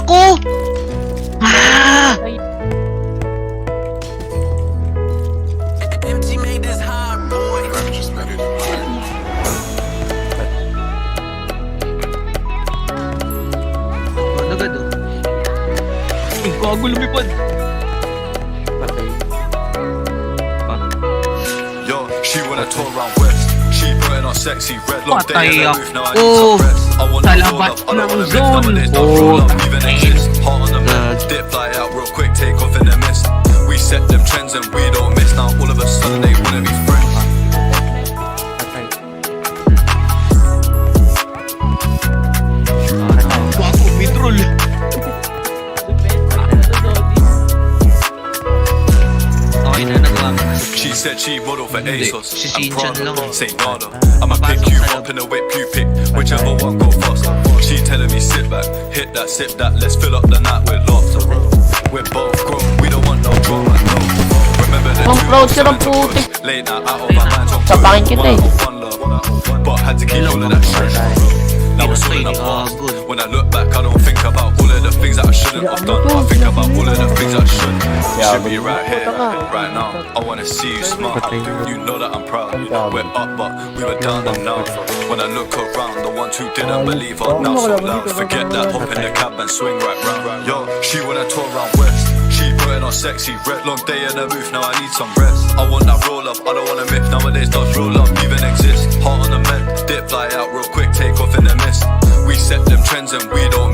ako! Ah! Ano agad oh? Ay, gago lumipad! Yo, she wanna tour around west. She putting on sexy red long day in the roof. Now I need Oh, some rest. I want sa that roll labas up. I don't ng wanna miss. zone. Nowadays don't Oh, roll up even man. exist. Heart on the map, dip fly out real quick, take off in the mist. We set them trends and we don't miss. Now all of a sudden they wanna be friends. Gago, mid-roll! Okay na, nagawa ko. She said she model for Hindi, ASOS si and Sinchan Prada, lang. Saint Nada. I'ma pick you up in the whip, you pick whichever one go first. She telling me sit back, hit that, sip that, let's fill up the night with laughter. We're both grown, we don't want no drama, no. Remember the Ang two proud sila signed to putik. push, late night out of our minds on Sapakin good, kita eh. one love, but had to keep all of that shit. Now it's all in the past. When I look back, I don't think about all of the things that I shouldn't have done. I think about all of the things I should. Should be right here, right now. I wanna see you smile. You know that I'm proud. We're up, but we were down and now. When I look around, the ones who didn't believe are now so loud. Forget that, hop in the cab and swing right round. Yo, she wanna tour around west. She putting on sexy red, long day in the booth. Now I need some rest. I want that roll up, I don't wanna myth. Nowadays does roll up even exist. Heart on the men, dip fly out real quick, take off in the mist. We set them trends and we don't